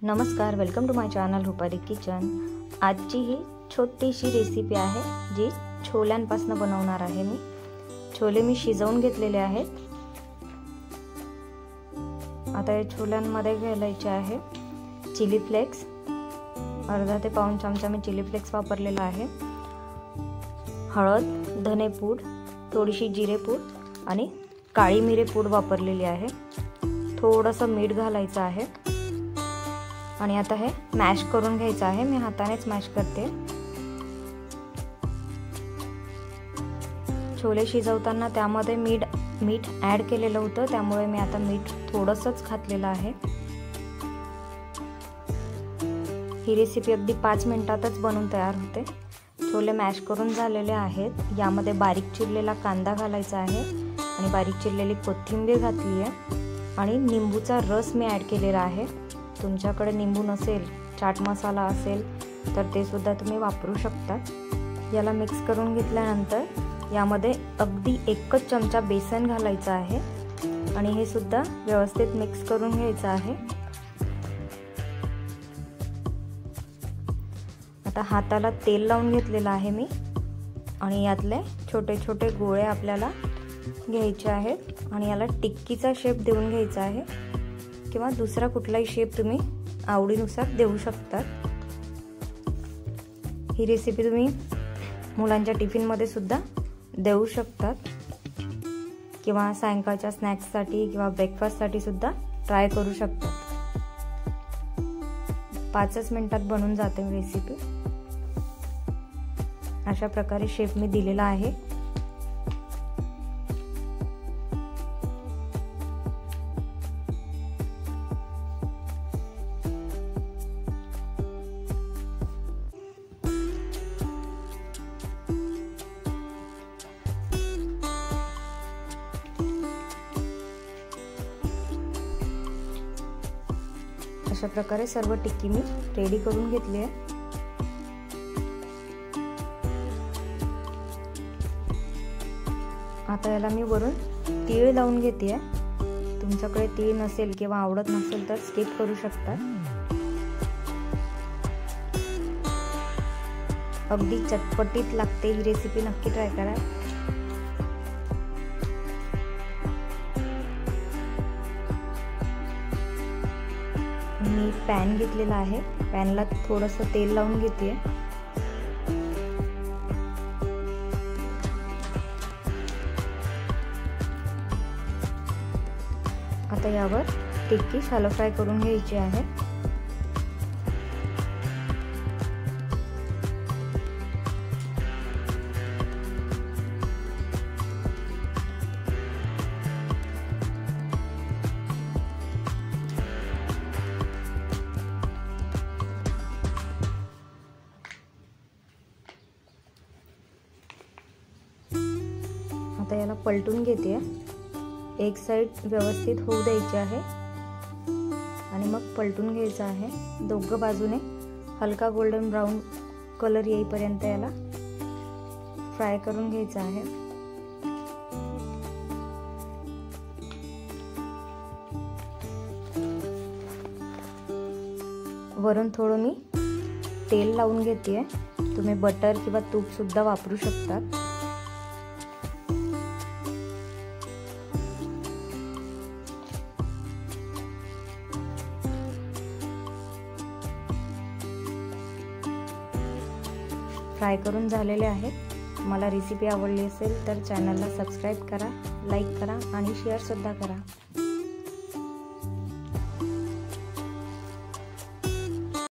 नमस्कार, welcome to my channel Rupali kitchen. आजची ही छोटीशी रेसिपी आहे जी छोल्यांपासून बनवणार आहे मी। छोले मी शिजवून घेतलेले आहेत। आता हे छोल्यांमध्ये घालायचे आहे चिली फ्लेक्स। अर्धा ते पाऊण चमचा मी चिली फ्लेक्स वापरलेला आहे। हळद, धनेपूड, थोडीशी जिरेपूड आणि काळी मिरे पूड वापरलेली आहे। थोडंसं मीठ घालायचं आहे आणि आता हे मॅश करून घ्यायचं आहे। मी हातानेच मॅश करते। छोले शिजवताना त्यामध्ये मीठ ॲड केलेलं होतं, त्यामुळे मी आता मीठ थोडंसंच घातलेलं आहे। ही रेसिपी अगदी 5 मिनिटातच बनवून तयार होते। छोले मॅश करून झालेले आहेत। यामध्ये बारीक चिरलेला कांदा घालायचा आहे आणि बारीक चिरलेली कोथिंबीर घातली आहे आणि निंबूचा रस मी ॲड केलेला आहे। तुमच्याकडे निंबू नसेल, चाट मसाला असेल तर ते सुद्धा तुम्ही वापरू शकता। याला मिक्स करून घेतल्यानंतर यामध्ये अगदी 1 चमचा बेसन घालायचा आहे आणि हे सुद्धा व्यवस्थित मिक्स करून घ्यायचं आहे। आता हाताला तेल लावून घेतलेलं आहे मी आणि यातले छोटे छोटे गोळे आपल्याला घ्यायचे आहेत आणि याला टिक्कीचा शेप देऊन घ्यायचा आहे किंवा दुसरा कुठलाही शेप तुम्ही आवडीनुसार देऊ शकता। ही रेसिपी तुम्ही मुलांच्या टिफिनमध्ये सुद्धा देऊ शकता किंवा सायंकाळच्या स्नॅक्ससाठी किंवा ब्रेकफास्टसाठी सुद्धा ट्राय करू शकता। 5 मिनिटात बनून जाते रेसिपी। अशा प्रकारे शेप मी दिलेला आहे। अशा प्रकारे सर्व टिक्की मी रेडी करून घेतली आहे। आता याला मी वरून तीळ लावून घेते आहे। तुमच्याकडे तीळ नसेल किंवा आवडत नसेल तर स्किप करू शकता। अगदी चटपटीत लागते ही रेसिपी, नक्की ट्राय करा। मी पॅन घेतलेला आहे, पॅनला थोडंसं तेल लावून घेते। आता यावर टिक्की शॅलो फ्राय करून घ्यायची आहे। आता याला पलटून घेते। एक साइड व्यवस्थित होऊ द्यायची आहे आणि मग पलटून घ्यायचं आहे। दोघं बाजूने हलका गोल्डन ब्राउन कलर येईपर्यंत याला फ्राय करून घ्यायचं आहे। वरून थोडं मी तेल लावून घेते। तुम्ही बटर किंवा तूप सुद्धा वापरू शकता। फ्राय करून झालेले आहेत। मला रेसिपी आवडली असेल तर चॅनलला सबस्क्राईब करा, लाईक करा आणि शेअर सुद्धा करा।